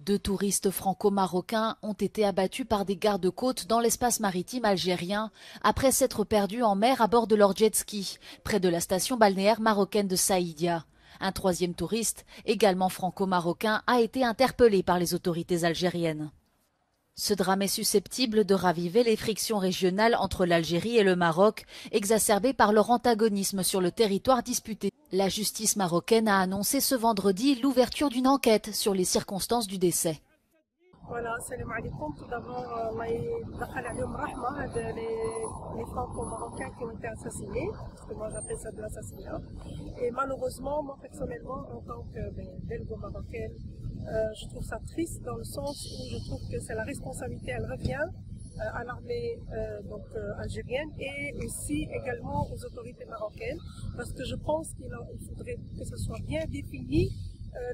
2 touristes franco-marocains ont été abattus par des gardes-côtes dans l'espace maritime algérien après s'être perdus en mer à bord de leur jet-ski, près de la station balnéaire marocaine de Saïdia. Un 3e touriste, également franco-marocain, a été interpellé par les autorités algériennes. Ce drame est susceptible de raviver les frictions régionales entre l'Algérie et le Maroc, exacerbées par leur antagonisme sur le territoire disputé. La justice marocaine a annoncé ce vendredi l'ouverture d'une enquête sur les circonstances du décès. Voilà, salam alaikum. Tout d'abord, les franco-marocains qui ont été assassinés, parce que moi j'appelle ça de l'assassinat. Et malheureusement, moi personnellement, en tant que belgo-marocaine, je trouve ça triste dans le sens où je trouve que c'est la responsabilité, elle revient à l'armée algérienne et aussi également aux autorités marocaines, parce que je pense qu'il faudrait que ce soit bien défini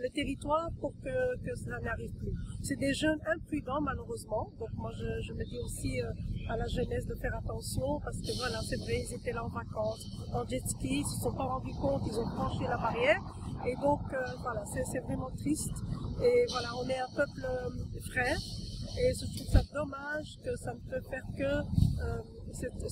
le territoire pour que cela n'arrive plus. C'est des jeunes imprudents malheureusement, donc moi je me dis aussi à la jeunesse de faire attention, parce que voilà, c'est vrai, ils étaient là en vacances, en jet ski, ils ne se sont pas rendus compte, ils ont franchi la barrière, et donc voilà, c'est vraiment triste, et voilà, on est un peuple frère, et je trouve ça dommage que ça ne peut faire que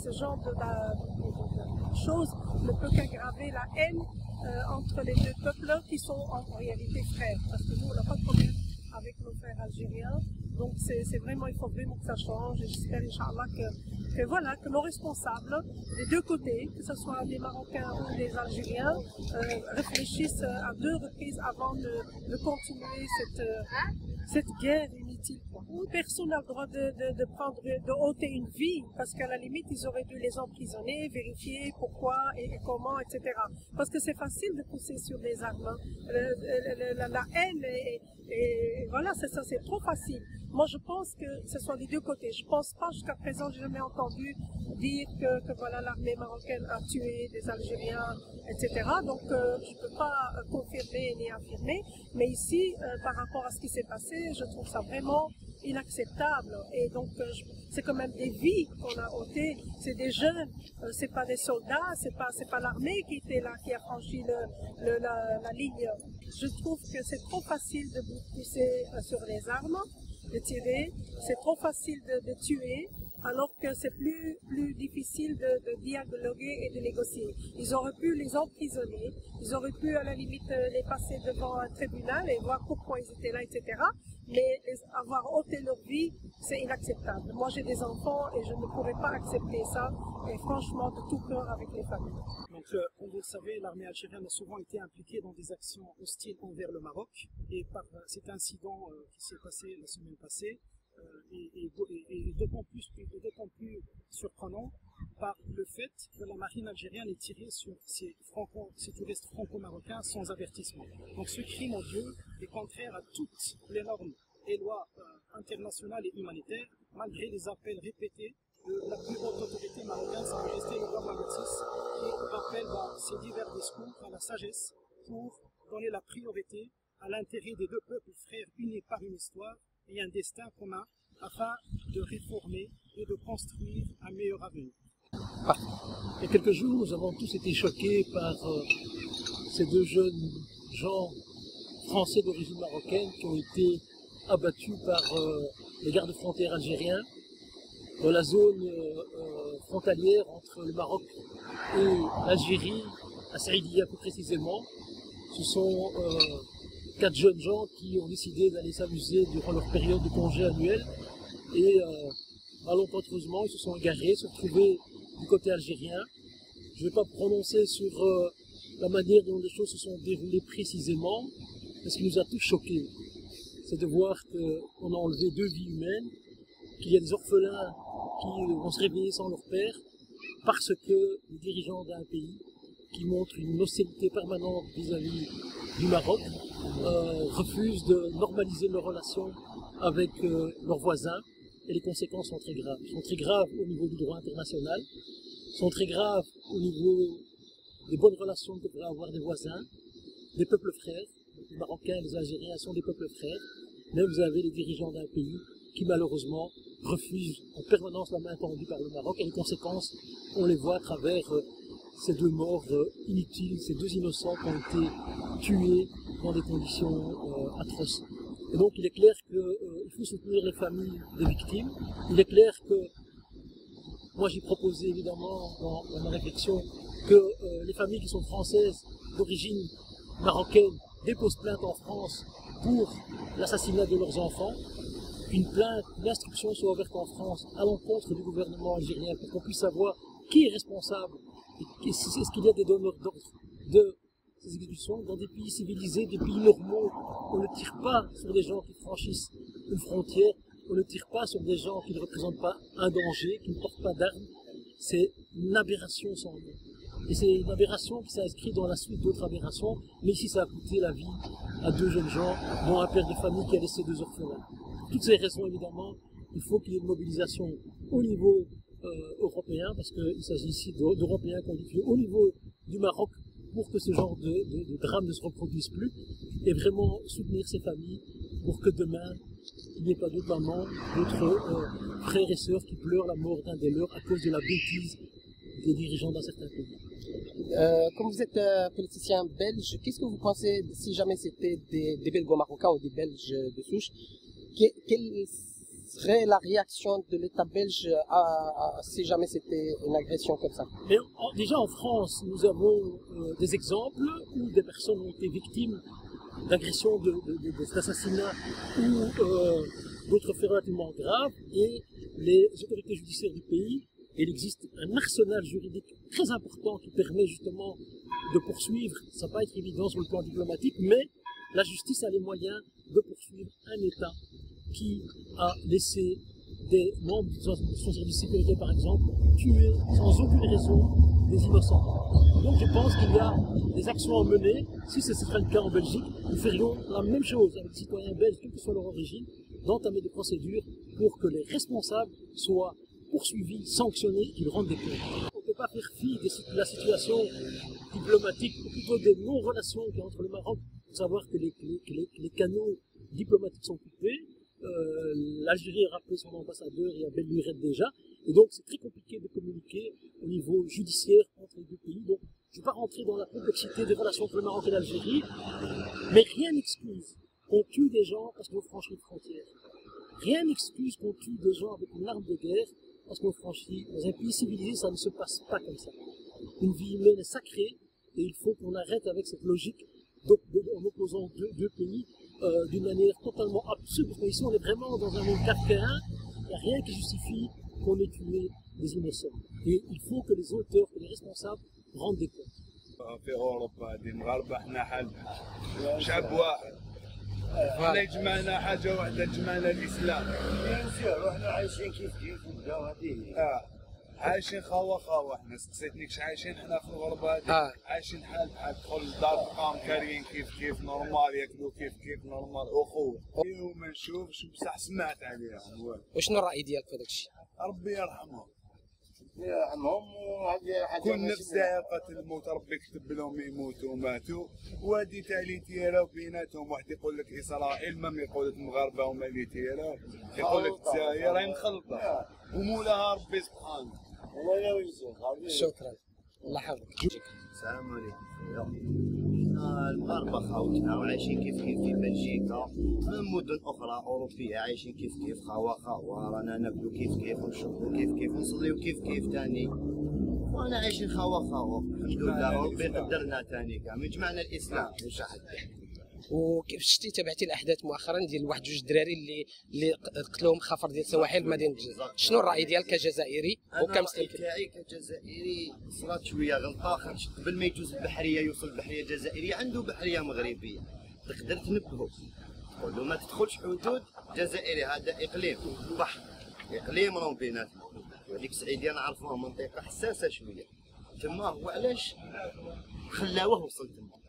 ce genre de choses ne peut qu'aggraver la haine entre les deux peuples qui sont en réalité frères, parce que nous on n'a pas de problème avec nos frères algériens, donc c'est vraiment, il faut vraiment que ça change, et j'espère Inch'Allah que nos responsables des deux côtés, que ce soit des Marocains ou des Algériens, réfléchissent à 2 reprises avant de continuer cette guerre inutile. Personne n'a le droit de ôter une vie, parce qu'à la limite ils auraient dû les emprisonner, vérifier pourquoi et comment, etc. Parce que c'est facile de pousser sur des armes. La haine et voilà, c'est ça, c'est trop facile. Moi je pense que ce sont les deux côtés. Je pense pas, jusqu'à présent, j'ai jamais entendu dire que voilà, l'armée marocaine a tué des Algériens, etc. Donc je peux pas confirmer ni affirmer, mais ici, par rapport à ce qui s'est passé, je trouve ça vraiment inacceptable, et donc c'est quand même des vies qu'on a ôtées, c'est des jeunes, c'est pas des soldats, c'est pas l'armée qui était là, qui a franchi la ligne. Je trouve que c'est trop facile de pousser sur les armes, de tirer, c'est trop facile de tuer, alors que c'est plus difficile de dialoguer et de négocier. Ils auraient pu les emprisonner, ils auraient pu à la limite les passer devant un tribunal et voir pourquoi ils étaient là, etc. Mais avoir ôté leur vie, c'est inacceptable. Moi j'ai des enfants et je ne pourrais pas accepter ça, et franchement de tout cœur avec les familles. Donc comme vous le savez, l'armée algérienne a souvent été impliquée dans des actions hostiles envers le Maroc, et par cet incident qui s'est passé la semaine passée, et d'autant plus surprenant par le fait que la marine algérienne ait tiré sur ces touristes franco-marocains sans avertissement. Donc ce crime odieux est contraire à toutes les normes et lois internationales et humanitaires, malgré les appels répétés de la plus haute autorité marocaine, Sa Majesté le roi Mohamed VI, qui rappelle dans ses divers discours à la sagesse pour donner la priorité à l'intérêt des 2 peuples frères unis par une histoire et un destin commun, afin de réformer et de construire un meilleur avenir. Il y a quelques jours, nous avons tous été choqués par ces 2 jeunes gens français d'origine marocaine qui ont été abattus par les gardes-frontières algériens dans la zone frontalière entre le Maroc et l'Algérie, à Saïdia plus précisément. Ce sont 4 jeunes gens qui ont décidé d'aller s'amuser durant leur période de congé annuel, et malencontreusement ils se sont égarés, se retrouvaient du côté algérien. Je ne vais pas me prononcer sur la manière dont les choses se sont déroulées précisément, mais ce qui nous a tous choqués, c'est de voir qu'on a enlevé 2 vies humaines, qu'il y a des orphelins qui vont se réveiller sans leur père, parce que les dirigeants d'un pays qui montrent une hostilité permanente vis-à-vis du Maroc refusent de normaliser leurs relations avec leurs voisins, et les conséquences sont très graves. Elles sont très graves au niveau du droit international, sont très graves au niveau des bonnes relations que devraient avoir des voisins, des peuples frères. Les Marocains et les Algériens sont des peuples frères, mais vous avez les dirigeants d'un pays qui malheureusement refusent en permanence la main tendue par le Maroc, et les conséquences, on les voit à travers ces 2 morts inutiles, ces 2 innocents qui ont été tués dans des conditions atroces. Et donc il est clair qu'il faut soutenir les familles des victimes. Il est clair que, moi j'ai proposé évidemment dans ma réflexion, que les familles qui sont françaises d'origine marocaine déposent plainte en France pour l'assassinat de leurs enfants, qu'une plainte, une instruction soit ouverte en France à l'encontre du gouvernement algérien pour qu'on puisse savoir qui est responsable et est-ce qu'il y a des donneurs d'ordre de ces exécutions. Dans des pays civilisés, des pays normaux, on ne tire pas sur des gens qui franchissent une frontière, on ne tire pas sur des gens qui ne représentent pas un danger, qui ne portent pas d'armes. C'est une aberration sans nom. Et c'est une aberration qui s'inscrit dans la suite d'autres aberrations, mais ici ça a coûté la vie à 2 jeunes gens, dont un père de famille qui a laissé 2 orphelins. Pour toutes ces raisons, évidemment, il faut qu'il y ait une mobilisation au niveau européen, parce qu'il s'agit ici d'Européens constitués au niveau du Maroc, pour que ce genre de drame ne se reproduise plus, et vraiment soutenir ces familles pour que demain, il n'y ait pas d'autres mamans, d'autres frères et sœurs qui pleurent la mort d'un des leurs à cause de la bêtise des dirigeants d'un certain pays. Comme vous êtes politicien belge, qu'est-ce que vous pensez si jamais c'était des Belgo-Marocains ou des Belges de souche, quelle serait la réaction de l'État belge si jamais c'était une agression comme ça? Mais déjà en France, nous avons des exemples où des personnes ont été victimes d'agressions, d'assassinats ou d'autres faits relativement graves, et les autorités judiciaires du pays, il existe un arsenal juridique très important qui permet justement de poursuivre. Ça ne va pas être évident sur le plan diplomatique, mais la justice a les moyens de poursuivre un État qui a laissé des membres de son service de sécurité, par exemple, tuer sans aucune raison des innocents. Donc je pense qu'il y a des actions à mener. Si ce serait le cas en Belgique, nous ferions la même chose avec les citoyens belges, quelle que soit leur origine, d'entamer des procédures pour que les responsables soient poursuivis, sanctionnés, qu'ils rendent des comptes. On ne peut pas faire fi de la situation diplomatique, ou plutôt des non-relations qu'il y a entre le Maroc. Il faut savoir que les canaux diplomatiques sont coupés. L'Algérie a rappelé son ambassadeur il y a belle lurette déjà, et donc c'est très compliqué de communiquer au niveau judiciaire entre les deux pays. Donc je ne vais pas rentrer dans la complexité des relations entre le Maroc et l'Algérie, mais rien n'excuse qu'on tue des gens parce qu'on franchit une frontière. Rien n'excuse qu'on tue des gens avec une arme de guerre parce qu'on franchit. Dans un pays civilisé, ça ne se passe pas comme ça. Une vie humaine est sacrée, et il faut qu'on arrête avec cette logique en opposant deux pays d'une manière totalement absurde. Parce qu'ici, on est vraiment dans un monde kafkaïen. Il n'y a rien qui justifie qu'on ait tué des innocents. Et il faut que les auteurs, que les responsables rendent des comptes. في اوروبا هذه المغاربه حنا حالنا شعب واحد حنا يجمعنا حاجه واحده تجمعنا الاسلام وحنا عايشين كيف وبداو هذه عايشين خوا حنا سقسيتني كش عايشين حنا في الغربه هذه عايشين حال بحال تدخل للدار تلقاهم كاريين كيف نورمال ياكلوا كيف نورمال اخوه وما نشوفش بصح سمعت عليهم. وشنو الراي ديالك في هذاك الشيء؟ ربي يرحمهم يرحمهم وهذه حاجه كل نفس ذائقة الموت ربي كتب لهم يموتوا وماتوا وهذه تالي تيرا بيناتهم واحد يقول لك اسرائيل ما يقول لك المغاربه هما اللي تيرا يقول لك الجزائر راهي مخلطه ومولاها ربي سبحانه. شكرا الله يحفظك. السلام عليكم. المغاربه خاوتنا وعايشين كيف في بلجيكا، مدن اخرى اوروبيه عايشين كيف خوا رانا ناكلو كيف ونشربو كيف ونصليو كيف تاني، وانا عايشين خوا الحمد لله وربي قدرنا تاني كامل جمعنا الاسلام ان شاء الله. وكيف شتي تابعتي الاحداث مؤخرا ديال واحد جوج دراري اللي قتلوهم خفر ديال سواحل مدينه الجزائر، شنو الراي ديالك كجزائري وكمسلم؟ الراي تاعي كجزائري صرات شويه غلطه، خاطش قبل ما يجوز البحريه يوصل البحريه الجزائريه عنده بحريه مغربيه، تقدر تنبهو تقول له ما تدخلش حدود جزائري، هذا اقليم بحر اقليم راهم بيناتنا، وهذيك السعيديه نعرفوها منطقه حساسه شويه تما، هو علاش خلاوه وصل تما.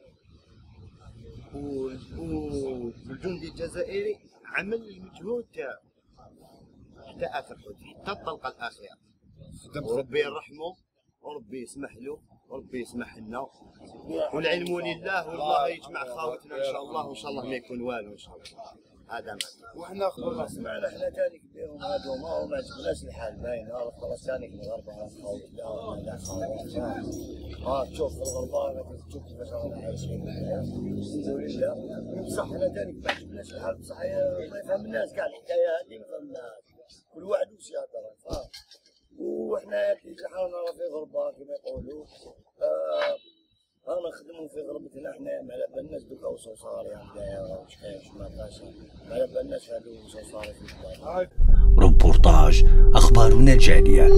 والجندي الجزائري عمل المجهود تاعو حتى اخر حتى الطلقه الاخيره، وربي يرحمه وربي يسمح له وربي يسمح لنا، والعلم لله، والله يجمع خاوتنا ان شاء الله، وان شاء الله ما يكون والو ان شاء الله. هذا وحنا خبرنا سمعنا حنا ثاني كبيرهم هذوما وما عجبناش الحال باينه خلاص ثاني المغاربه تشوف الغربه تشوف كيفاش رانا عايشين الحمد لله بصح حنا ثاني ما عجبناش الحال بصح ما يفهمناش كاع الحكايه هذه ما فهمناش كل واحد واش يهضر وحنا كي حنا في غربه كما يقولوا رانا نخدموا في غربتنا حنا ما على بالناش دوكا واش صار يعني واش كاين واش ما كاينش ما على بالناش هادو واش صار في البلاد. روبورتاج أخبارنا الجالية.